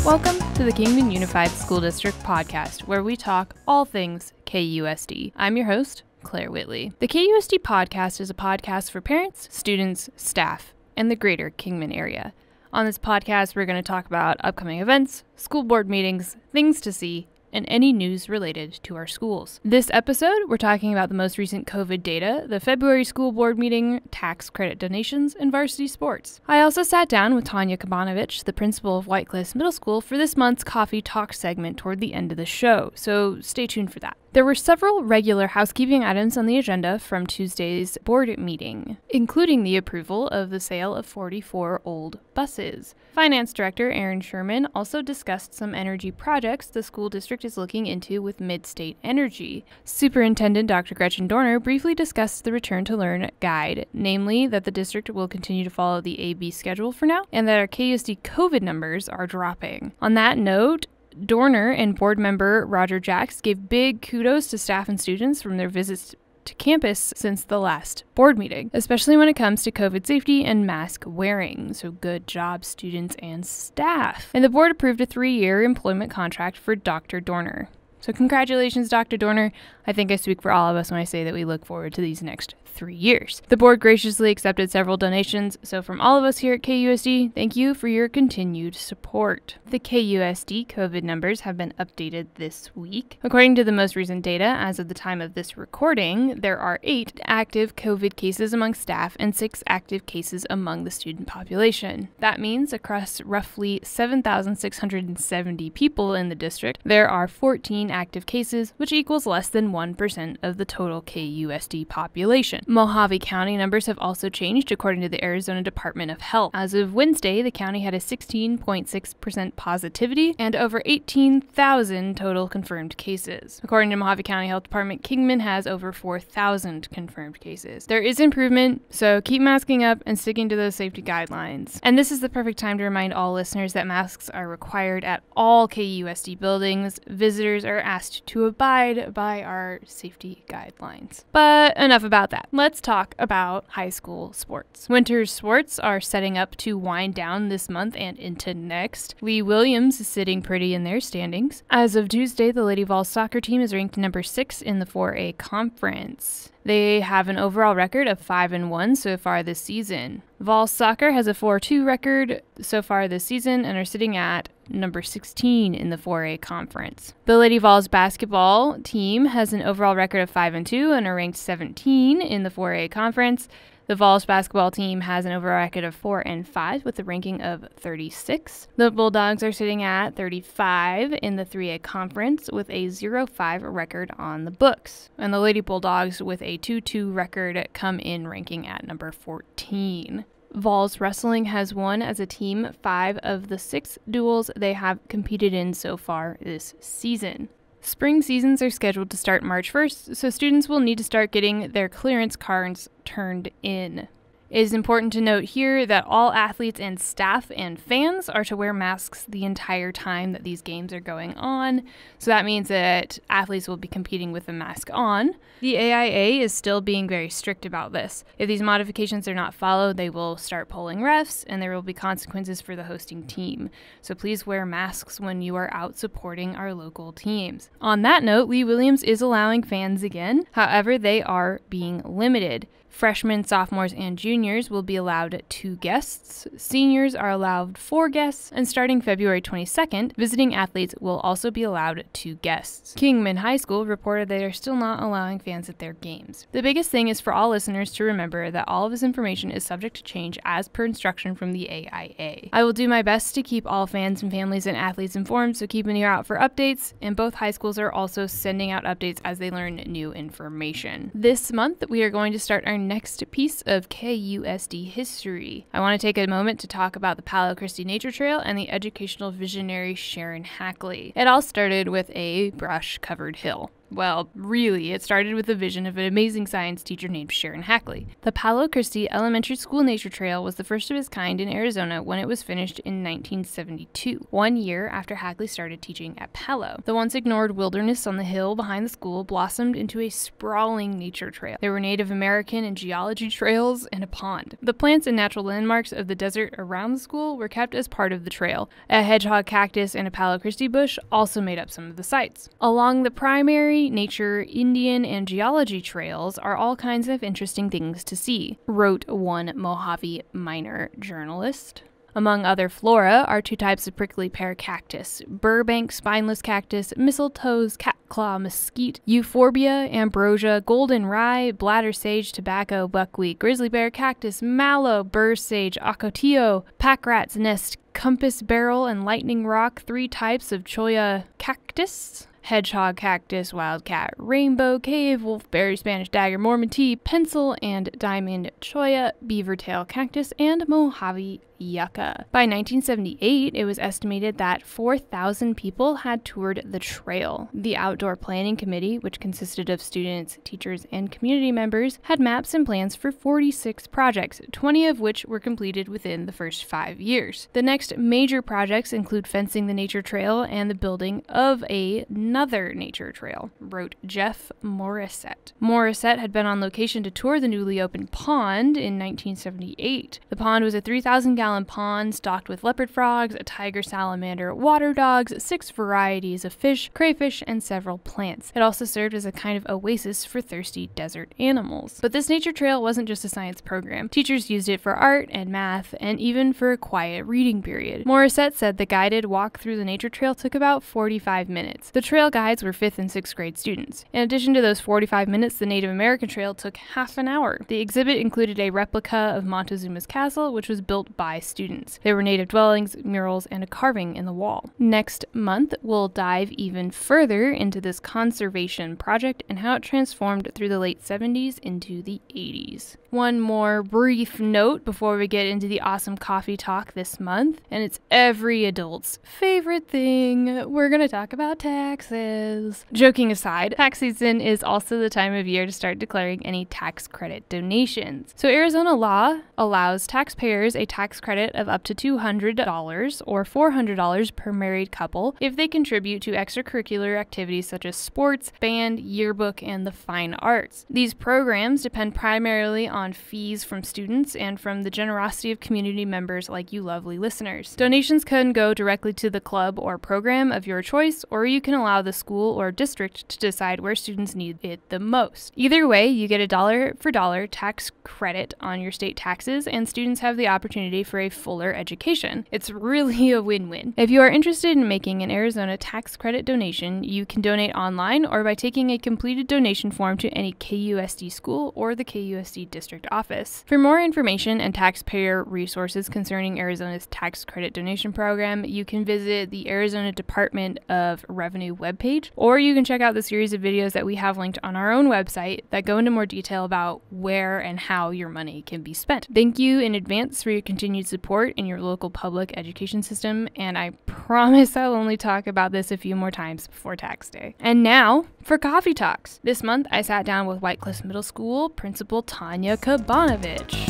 Welcome to the Kingman Unified School District podcast, where we talk all things KUSD. I'm your host, Claire Whitley. The KUSD podcast is a podcast for parents, students, staff, and the Greater Kingman Area. On this podcast, we're going to talk about upcoming events, school board meetings, things to see, and any news related to our schools. This episode, we're talking about the most recent COVID data, the February school board meeting, tax credit donations, and varsity sports. I also sat down with Tanya Kabanovich, the principal of White Cliffs Middle School, for this month's Coffee Talk segment toward the end of the show, so stay tuned for that. There were several regular housekeeping items on the agenda from Tuesday's board meeting, including the approval of the sale of 44 old buses. Finance Director Aaron Sherman also discussed some energy projects the school district is looking into with Mid-State Energy. Superintendent Dr. Gretchen Dorner briefly discussed the Return to Learn guide, namely that the district will continue to follow the AB schedule for now, and that our KUSD COVID numbers are dropping. On that note, Dorner and board member Roger Jacks gave big kudos to staff and students from their visits to campus since the last board meeting, especially when it comes to COVID safety and mask wearing. So good job, students and staff. And the board approved a 3-year employment contract for Dr. Dorner. So congratulations, Dr. Dorner. I think I speak for all of us when I say that we look forward to these next 3 years. The board graciously accepted several donations, so from all of us here at KUSD, thank you for your continued support. The KUSD COVID numbers have been updated this week. According to the most recent data, as of the time of this recording, there are 8 active COVID cases among staff and 6 active cases among the student population. That means across roughly 7,670 people in the district, there are 14 active cases, which equals less than 1% of the total KUSD population. Mojave County numbers have also changed according to the Arizona Department of Health. As of Wednesday, the county had a 16.6% positivity and over 18,000 total confirmed cases. According to Mojave County Health Department, Kingman has over 4,000 confirmed cases. There is improvement, so keep masking up and sticking to those safety guidelines. And this is the perfect time to remind all listeners that masks are required at all KUSD buildings. Visitors are asked to abide by our safety guidelines. But enough about that. Let's talk about high school sports. Winter sports are setting up to wind down this month and into next. Lee Williams is sitting pretty in their standings. As of Tuesday, the Lady Vols soccer team is ranked number 6 in the 4A conference. They have an overall record of 5-1 so far this season. Vols soccer has a 4-2 record so far this season and are sitting at number 16 in the 4A conference. The Lady Vols basketball team has an overall record of 5-2 and are ranked 17 in the 4A conference. The Vols basketball team has an overall record of 4-5 with a ranking of 36. The Bulldogs are sitting at 35 in the 3A conference with a 0-5 record on the books. And the Lady Bulldogs with a 2-2 record come in ranking at number 14. Vols Wrestling has won as a team 5 of the 6 duels they have competed in so far this season. Spring seasons are scheduled to start March 1st, so students will need to start getting their clearance cards turned in. It is important to note here that all athletes and staff and fans are to wear masks the entire time that these games are going on. So that means that athletes will be competing with a mask on. The AIA is still being very strict about this. If these modifications are not followed, they will start pulling refs and there will be consequences for the hosting team. So please wear masks when you are out supporting our local teams. On that note, Lee Williams is allowing fans again. However, they are being limited. Freshmen, sophomores, and juniors will be allowed 2 guests. Seniors are allowed 4 guests, and starting February 22nd, visiting athletes will also be allowed 2 guests. Kingman High School reported they are still not allowing fans at their games. The biggest thing is for all listeners to remember that all of this information is subject to change as per instruction from the AIA. I will do my best to keep all fans and families and athletes informed, so keep an ear out for updates, and both high schools are also sending out updates as they learn new information. This month, we are going to start our next piece of KUSD history. I want to take a moment to talk about the Palo Christi Nature Trail and the educational visionary Sharon Hackley. It all started with a brush-covered hill. Well, really, it started with the vision of an amazing science teacher named Sharon Hackley. The Palo Christi Elementary School Nature Trail was the first of its kind in Arizona when it was finished in 1972, 1 year after Hackley started teaching at Palo. The once ignored wilderness on the hill behind the school blossomed into a sprawling nature trail. There were Native American and geology trails and a pond. The plants and natural landmarks of the desert around the school were kept as part of the trail. A hedgehog cactus and a Palo Christi bush also made up some of the sites. Along the primary, nature, Indian, and geology trails are all kinds of interesting things to see, wrote one Mojave Minor journalist. Among other flora are 2 types of prickly pear cactus, Burbank spineless cactus, mistletoes, catclaw mesquite, euphorbia, ambrosia, golden rye, bladder sage, tobacco, buckwheat, grizzly bear cactus, mallow, burr sage, ocotillo, pack rat's nest, compass barrel, and lightning rock, 3 types of cholla cactus, hedgehog cactus, wildcat, rainbow cave, wolfberry, Spanish dagger, Mormon tea, pencil and diamond cholla, beaver tail cactus, and Mojave yucca. By 1978, it was estimated that 4,000 people had toured the trail. The Outdoor Planning Committee, which consisted of students, teachers, and community members, had maps and plans for 46 projects, 20 of which were completed within the first 5 years. The next major projects include fencing the nature trail and the building of another nature trail, wrote Jeff Morissette. Morissette had been on location to tour the newly opened pond in 1978. The pond was a 3,000-gallon pond stocked with leopard frogs, a tiger salamander, water dogs, 6 varieties of fish, crayfish, and several plants. It also served as a kind of oasis for thirsty desert animals. But this nature trail wasn't just a science program. Teachers used it for art and math, and even for a quiet reading period. Morissette said the guided walk through the nature trail took about 45 minutes. The trail guides were 5th and 6th grade students. In addition to those 45 minutes, the Native American trail took half an hour. The exhibit included a replica of Montezuma's castle, which was built by students. There were native dwellings, murals, and a carving in the wall. Next month, we'll dive even further into this conservation project and how it transformed through the late 70s into the 80s. One more brief note before we get into the awesome coffee talk this month, and it's every adult's favorite thing. We're going to talk about taxes. Joking aside, tax season is also the time of year to start declaring any tax credit donations. So Arizona law allows taxpayers a tax credit of up to $200 or $400 per married couple if they contribute to extracurricular activities such as sports, band, yearbook, and the fine arts. These programs depend primarily on fees from students and from the generosity of community members like you lovely listeners. Donations can go directly to the club or program of your choice, or you can allow the school or district to decide where students need it the most. Either way, you get a dollar-for-dollar tax credit on your state taxes, and students have the opportunity for a fuller education. It's really a win-win. If you are interested in making an Arizona tax credit donation, you can donate online or by taking a completed donation form to any KUSD school or the KUSD district office. For more information and taxpayer resources concerning Arizona's tax credit donation program, you can visit the Arizona Department of Revenue webpage, or you can check out the series of videos that we have linked on our own website that go into more detail about where and how your money can be spent. Thank you in advance for your continued support in your local public education system, and I promise I'll only talk about this a few more times before tax day. And now for Coffee Talks. This month I sat down with White Cliffs Middle School Principal Tanya Kabanovich.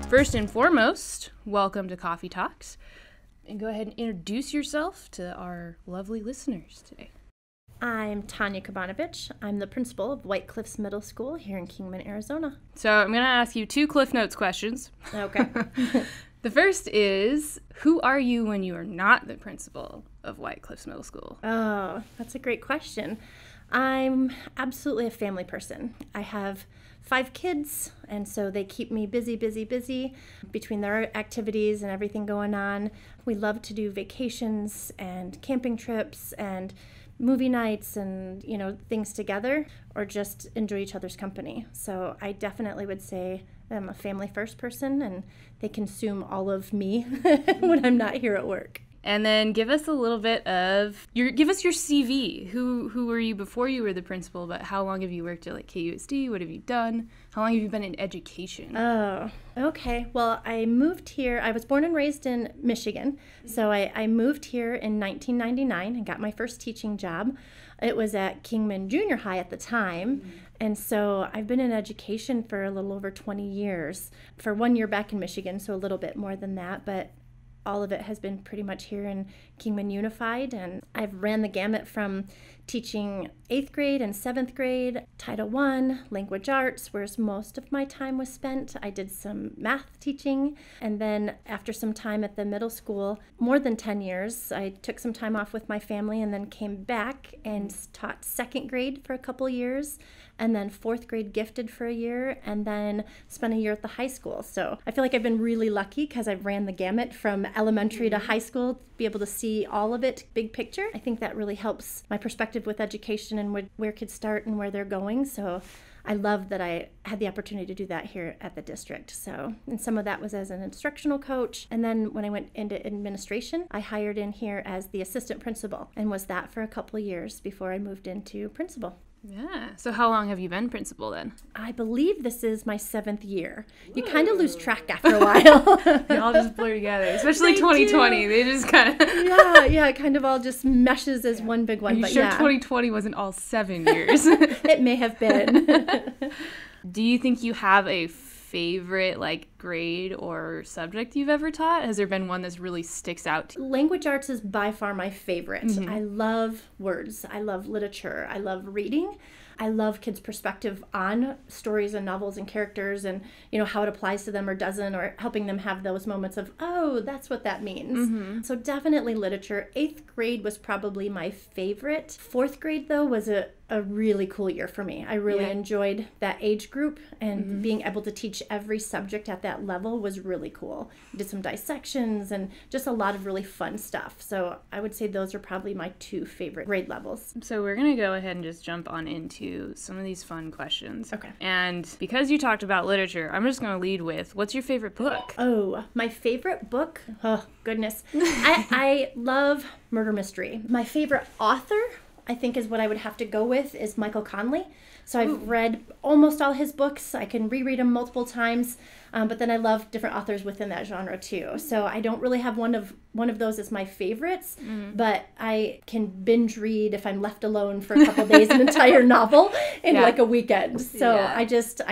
First and foremost, welcome to Coffee Talks, and go ahead and introduce yourself to our lovely listeners today. I'm Tanya Kabanovich. I'm the principal of White Cliffs Middle School here in Kingman, Arizona. So I'm going to ask you 2 Cliff Notes questions. Okay. The first is, who are you when you are not the principal of White Cliffs Middle School? Oh, that's a great question. I'm absolutely a family person. I have 5 kids, and so they keep me busy between their activities and everything going on. We love to do vacations and camping trips and movie nights and, things together, or just enjoy each other's company. So I definitely would say I'm a family first person, and they consume all of me when I'm not here at work. And then give us a little bit of give us your CV. Who were you before you were the principal, but how long have you worked at like KUSD? What have you done? How long have you been in education? Oh, okay. Well, I moved here. I was born and raised in Michigan. So I moved here in 1999 and got my first teaching job. It was at Kingman Junior High at the time. And so I've been in education for a little over 20 years. For 1 year back in Michigan, so a little bit more than that. But all of it has been pretty much here in Kingman Unified, and I've ran the gamut from teaching 8th grade and 7th grade, Title I, language arts, where most of my time was spent. I did some math teaching, and then after some time at the middle school, more than 10 years, I took some time off with my family and then came back and taught 2nd grade for a couple years, and then 4th grade gifted for a year, and then spent a year at the high school. So I feel like I've been really lucky because I've ran the gamut from elementary to high school, to be able to see all of it, big picture. I think that really helps my perspective with education and where kids start and where they're going. So I love that I had the opportunity to do that here at the district. So, and some of that was as an instructional coach. And then when I went into administration, I hired in here as the assistant principal and was that for a couple of years before I moved into principal. Yeah. So how long have you been principal then? I believe this is my 7th year. You kind of lose track after a while. They all just blur together, especially 2020. They just kind of... yeah, it kind of all just meshes as one big one. Are you sure 2020 wasn't all 7 years? It may have been. Do you think you have a favorite grade or subject you've ever taught? Has there been one that really sticks out? Language arts is by far my favorite. I love words. I love literature. I love reading. I love kids' perspective on stories and novels and characters and, how it applies to them or doesn't, or helping them have those moments of, oh, that's what that means. So definitely literature. 8th grade was probably my favorite. 4th grade, though, was a really cool year for me. I really enjoyed that age group, and being able to teach every subject at that level was really cool. Did some dissections and just a lot of really fun stuff. So I would say those are probably my 2 favorite grade levels. So we're going to go ahead and just jump on into some of these fun questions. Okay. And because you talked about literature, I'm just going to lead with, what's your favorite book? Oh, my favorite book? Oh, goodness. I love murder mystery. My favorite author, I think, is what I would have to go with, is Michael Conley. So I've read almost all his books. I can reread them multiple times, but then I love different authors within that genre too. So I don't really have one of those as my favorites, but I can binge read, if I'm left alone for a couple days, an entire novel in like a weekend. So I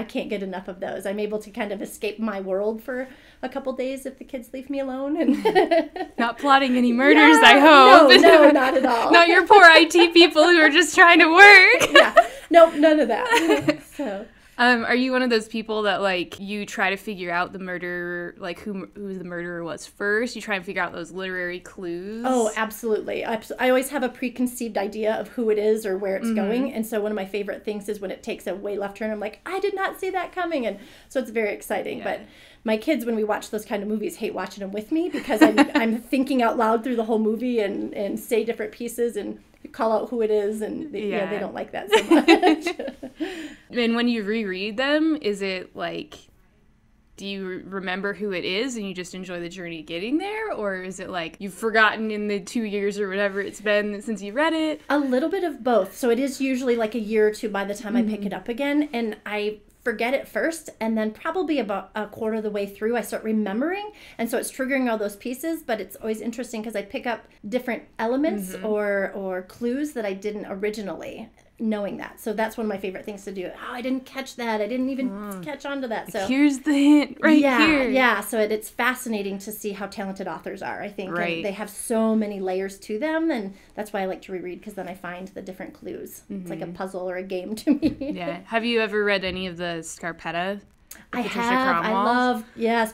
can't get enough of those. I'm able to kind of escape my world for a couple days if the kids leave me alone. And not plotting any murders, I hope. No, not at all. Not your poor IT people who are just trying to work. Nope, none of that. So. Are you one of those people that you try to figure out the murderer, who the murderer was first? You try and figure out those literary clues? Oh, absolutely. I always have a preconceived idea of who it is or where it's going. And so one of my favorite things is when it takes a way left turn. I'm like, I did not see that coming. And so it's very exciting. Yeah. But my kids, when we watch those kind of movies, hate watching them with me because I'm thinking out loud through the whole movie and say different pieces and call out who it is, and they don't like that so much. And when you reread them, is it do you remember who it is and you just enjoy the journey getting there? Or is it you've forgotten in the 2 years or whatever it's been since you read it? A little bit of both. So it is usually a year or two by the time I pick it up again, and I forget it first, and then probably about a quarter of the way through I start remembering, and so it's triggering all those pieces. But it's always interesting because I pick up different elements or clues that I didn't originally, knowing that. So that's one of my favorite things to do. Oh, I didn't catch that. I didn't even catch on to that. So here's the hint here. Yeah, so it's fascinating to see how talented authors are, I think. Right. And they have so many layers to them, and that's why I like to reread, because then I find the different clues. It's like a puzzle or a game to me. Yeah. Have you ever read any of the Scarpetta? I have. I love,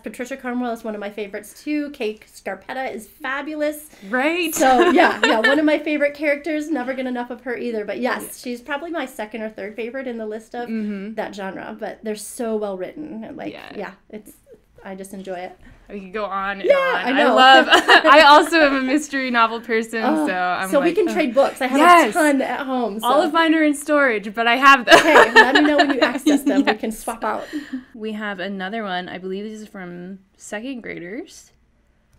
Patricia Cornwell is one of my favorites too. Kay Scarpetta is fabulous. Right. So, one of my favorite characters. Never get enough of her either. But yes, she's probably my second or third favorite in the list of that genre. But they're so well written. And I just enjoy it. We could go on and on. I know. I also am a mystery novel person, so we can trade books. I have a ton at home. So. All of mine are in storage, but I have them. Okay, let me know when you access them. We can swap out. We have another one. I believe this is from 2nd graders.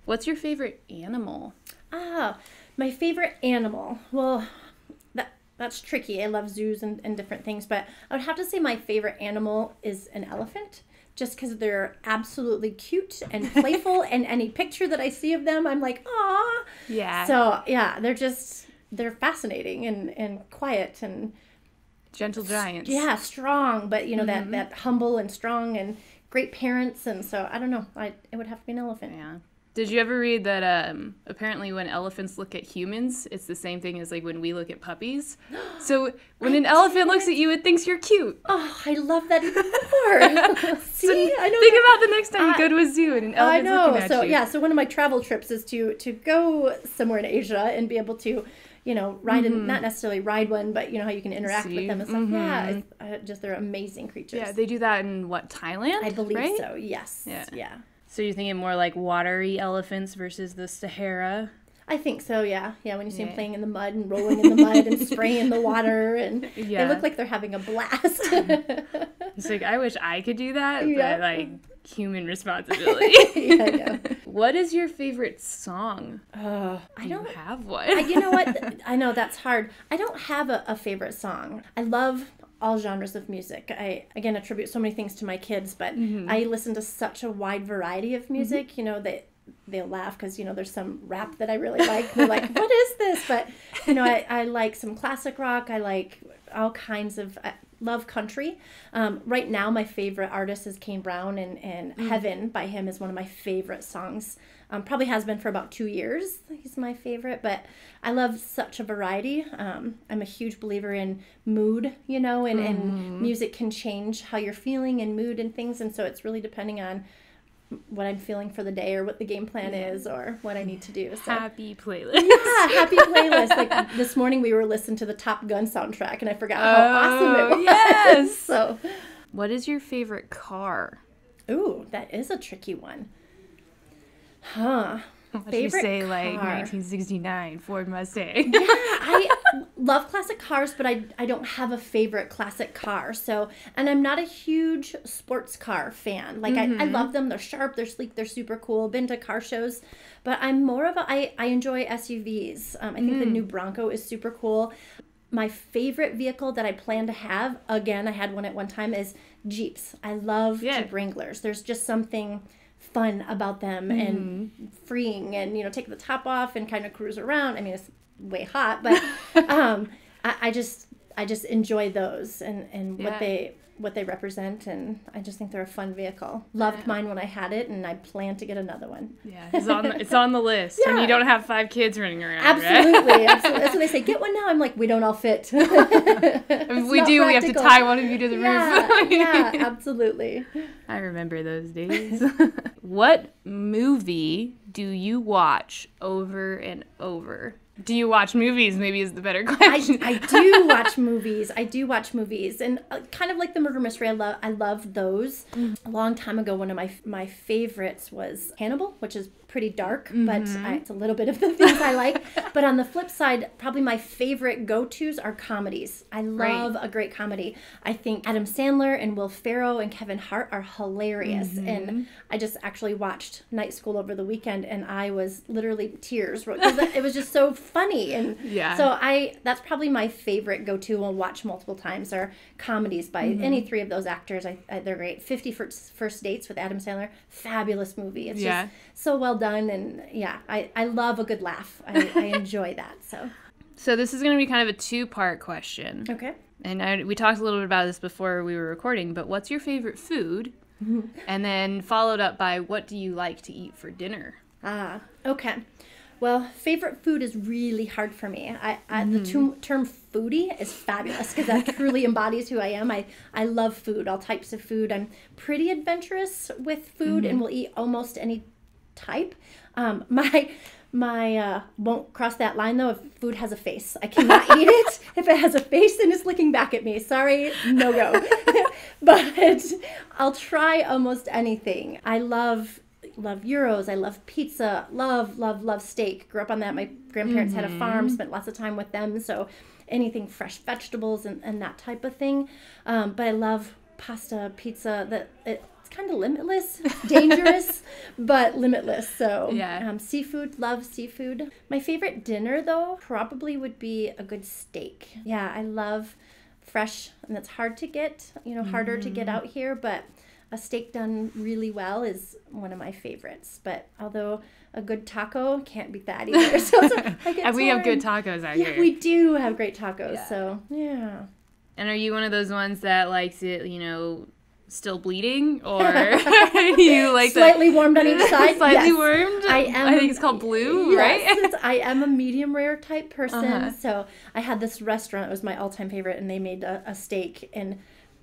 What's your favorite animal? My favorite animal. Well, that's tricky. I love zoos and different things, but I would have to say my favorite animal is an elephant, just because they're absolutely cute and playful, and any picture that I see of them, I'm like, aw. Yeah. So, yeah, they're fascinating and quiet and... Gentle giants. Yeah, strong, but, that humble and strong and great parents, and so, I don't know. It would have to be an elephant. Yeah. Did you ever read that apparently when elephants look at humans, it's the same thing as like when we look at puppies? So when an elephant looks at you, it thinks you're cute. Oh, I love that even more. See, so I know. Think about the next time you go to a zoo and an elephant's looking at you. you. Yeah, so one of my travel trips is to go somewhere in Asia and be able to, ride in, not necessarily ride one, but how you can interact with them and stuff. Yeah, they're amazing creatures. Yeah, they do that in Thailand? I believe right? so. Yes. Yeah. So you're thinking more like watery elephants versus the Sahara? I think so, yeah. Yeah, when you see them playing in the mud and rolling in the mud and spraying in the water, and they look like they're having a blast. It's like, I wish I could do that, but like human responsibility. Yeah, I know. What is your favorite song? I don't have one. You know what? I know that's hard. I don't have a favorite song. I love all genres of music. I, again, attribute so many things to my kids, but I listen to such a wide variety of music, they'll laugh because, there's some rap that I really like. They're like, what is this? But, I like some classic rock. I like all kinds of, I love country. Right now, my favorite artist is Kane Brown, and Heaven by him is one of my favorite songs. Probably has been for about 2 years. He's my favorite, but I love such a variety. I'm a huge believer in mood, and music can change how you're feeling and mood and things. And so it's really depending on what I'm feeling for the day or what the game plan is or what I need to do. So. Happy playlist. Yeah, happy playlist. Like this morning we were listening to the Top Gun soundtrack and I forgot how awesome it was. Yes. So, what is your favorite car? Ooh, that is a tricky one. Huh. What you say, car. Like 1969 Ford Mustang? Yeah, I love classic cars, but I don't have a favorite classic car. So, and I'm not a huge sports car fan. Like I love them. They're sharp, they're sleek, they're super cool. Been to car shows, but I'm more of I enjoy SUVs. I think the new Bronco is super cool. My favorite vehicle that I plan to have, again, I had one at one time, is Jeeps. I love Jeep Wranglers. There's just something fun about them and freeing, and take the top off and kind of cruise around. I mean, it's way hot, but I just enjoy those and what they represent, and I just think they're a fun vehicle. Loved mine when I had it, and I plan to get another one. Yeah, it's on the list when you don't have 5 kids running around. Absolutely, right? Absolutely. That's when they say, get one now. I'm like, we don't all fit. If we do, practical. We have to tie one of you to the roof. Yeah, absolutely. I remember those days. What movie do you watch over and over? Do you watch movies? Maybe is the better question. I do watch movies. And kind of like the murder mystery, I love those. A long time ago, one of my favorites was Hannibal, which is pretty dark, but it's a little bit of the things I like. But on the flip side, probably my favorite go-tos are comedies. I love a great comedy. I think Adam Sandler and Will Ferrell and Kevin Hart are hilarious. And I just actually watched Night School over the weekend, and I was literally tears because it was just so funny. And so that's probably my favorite go-to. I'll watch multiple times are comedies by any 3 of those actors. They're great. 50 First Dates with Adam Sandler, fabulous movie. It's just so well done, and I love a good laugh. I enjoy that. So this is going to be kind of a 2-part question. Okay. And we talked a little bit about this before we were recording, but what's your favorite food? And then followed up by, what do you like to eat for dinner? Okay. Well, favorite food is really hard for me. The term foodie is fabulous because that truly embodies who I am. I love food, all types of food. I'm pretty adventurous with food and will eat almost any type. My won't cross that line though if food has a face. I cannot eat it if it has a face and is looking back at me. Sorry, no go. But I'll try almost anything. I love gyros. I love pizza. Love steak. Grew up on that. My grandparents had a farm, spent lots of time with them. So anything fresh vegetables and that type of thing. But I love pasta, pizza. it's kind of limitless, dangerous, but limitless. So seafood, love seafood. My favorite dinner, though, probably would be a good steak. Yeah, I love fresh, and it's hard to get, harder to get out here, but a steak done really well is one of my favorites. But although a good taco, can't beat that either. So and we have good tacos out here. Yeah, we do have great tacos. So, yeah. And are you one of those ones that likes it, still bleeding? Or you like slightly warmed on each side? Slightly warmed? I think it's called blue, right? Yes, I am a medium rare type person. So I had this restaurant. It was my all-time favorite, and they made a steak, and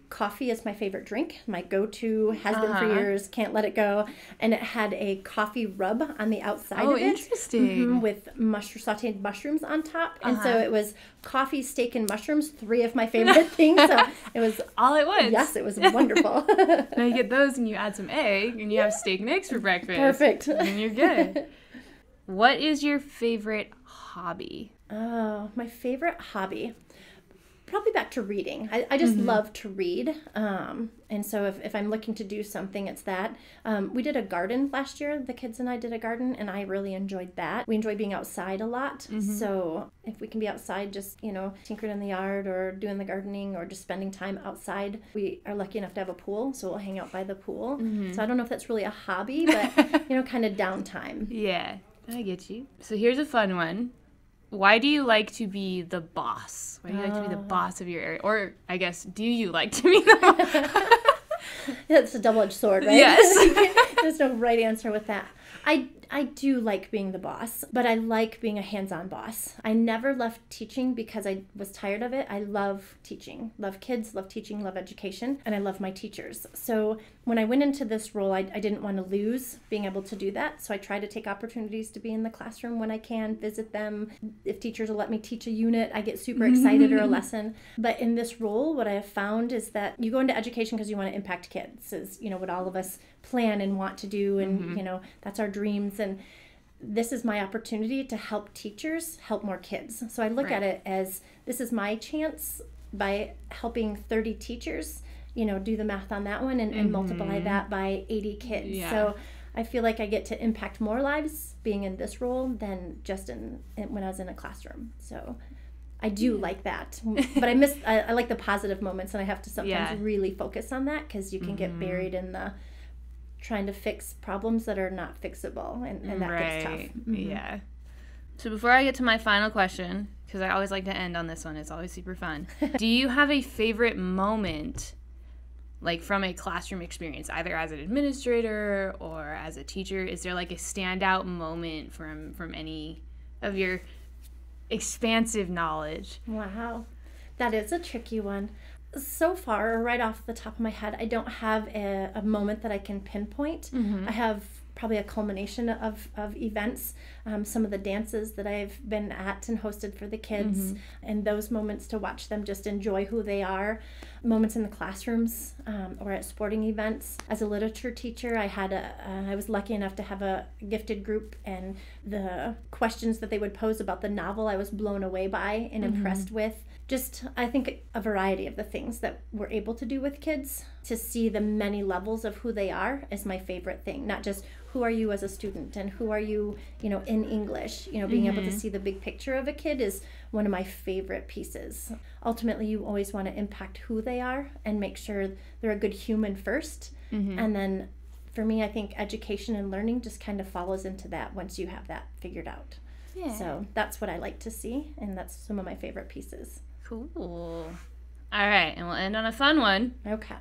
coffee is my favorite drink. My go-to has been for years. Can't let it go. And it had a coffee rub on the outside of it. Oh, interesting. With sauteed mushrooms on top. And so it was coffee, steak, and mushrooms, 3 of my favorite things. So it was all at once. Yes, it was wonderful. Now you get those and you add some egg and you have steak and eggs for breakfast. Perfect. And you're good. What is your favorite hobby? Oh, my favorite hobby. Probably back to reading. I just love to read. And so if I'm looking to do something, it's that. We did a garden last year. The kids and I did a garden, and I really enjoyed that. We enjoy being outside a lot. So if we can be outside just, tinkering in the yard or doing the gardening or just spending time outside, we are lucky enough to have a pool. So we'll hang out by the pool. So I don't know if that's really a hobby, but, kind of downtime. Yeah, I get you. So here's a fun one. Why do you like to be the boss? Why do you like to be the boss of your area? Or, I guess, do you like to be the boss? It's a double-edged sword, right? Yes. There's no right answer with that. I do like being the boss, but I like being a hands-on boss. I never left teaching because I was tired of it. I love teaching, love kids, love teaching, love education, and I love my teachers. So when I went into this role, I didn't want to lose being able to do that. So I try to take opportunities to be in the classroom when I can, visit them. If teachers will let me teach a unit, I get super excited, or a lesson. But in this role, what I have found is that you go into education because you want to impact kids, is what all of us plan and want to do, and that's our dreams. And this is my opportunity to help teachers help more kids. So I look at it as, this is my chance by helping 30 teachers, do the math on that one and multiply that by 80 kids. Yeah. So I feel like I get to impact more lives being in this role than just when I was in a classroom. So I do like that. But I like the positive moments, and I have to sometimes really focus on that, because you can get buried in the trying to fix problems that are not fixable, and that gets tough. Yeah. So before I get to my final question, because I always like to end on this one, it's always super fun. Do you have a favorite moment, like from a classroom experience, either as an administrator or as a teacher? Is there like a standout moment from any of your expansive knowledge? Wow, that is a tricky one. So far, right off the top of my head, I don't have a moment that I can pinpoint. I have probably a culmination of events, some of the dances that I've been at and hosted for the kids, and those moments to watch them just enjoy who they are, moments in the classrooms or at sporting events. As a literature teacher, I was lucky enough to have a gifted group, and the questions that they would pose about the novel I was blown away by and impressed with. Just, I think, a variety of the things that we're able to do with kids. To see the many levels of who they are is my favorite thing. Not just who are you as a student and who are you, in English. Being able to see the big picture of a kid is one of my favorite pieces. Ultimately, you always want to impact who they are and make sure they're a good human first. And then, for me, I think education and learning just kind of follows into that once you have that figured out. Yeah. So that's what I like to see, and that's some of my favorite pieces. Cool. All right, and we'll end on a fun one. Okay.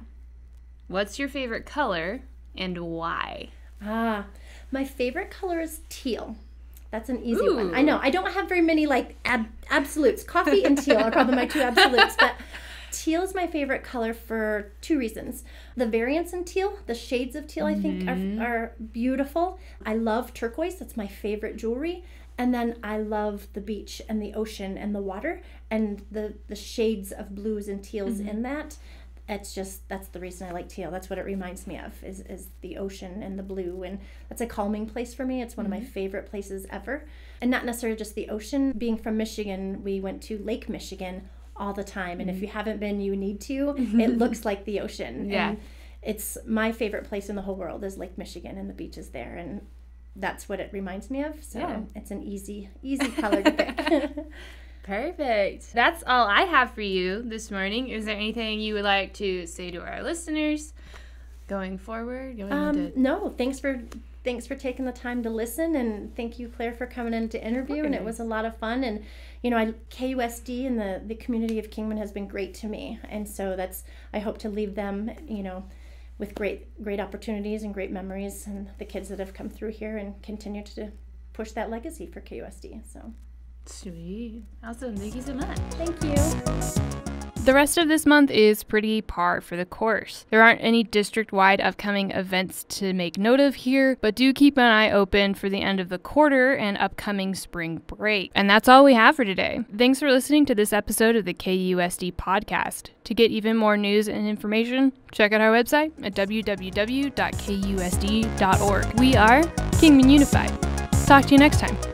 What's your favorite color and why? My favorite color is teal. That's an easy one. I know. I don't have very many absolutes. Coffee and teal are probably my 2 absolutes, but teal is my favorite color for 2 reasons. The variants in teal, the shades of teal, I think are beautiful. I love turquoise. That's my favorite jewelry. And then I love the beach and the ocean and the water and the shades of blues and teals in that. That's the reason I like teal. That's what it reminds me of, is the ocean and the blue. And that's a calming place for me. It's one of my favorite places ever. And not necessarily just the ocean. Being from Michigan, we went to Lake Michigan all the time. And if you haven't been, you need to. It looks like the ocean. Yeah. And it's my favorite place in the whole world is Lake Michigan and the beaches there, and that's what it reminds me of. So it's an easy color to pick. Perfect. That's all I have for you this morning. Is there anything you would like to say to our listeners going forward? No, thanks for taking the time to listen, and thank you, Claire, for coming in to interview. And it was a lot of fun. And KUSD and the community of Kingman has been great to me, and so I hope to leave them, with great opportunities and great memories, and the kids that have come through here, and continue to push that legacy for KUSD. So. Sweet. Awesome. Thank you so much. Thank you. The rest of this month is pretty par for the course. There aren't any district-wide upcoming events to make note of here, but do keep an eye open for the end of the quarter and upcoming spring break. And that's all we have for today. Thanks for listening to this episode of the KUSD podcast. To get even more news and information, check out our website at www.kusd.org. We are Kingman Unified. Talk to you next time.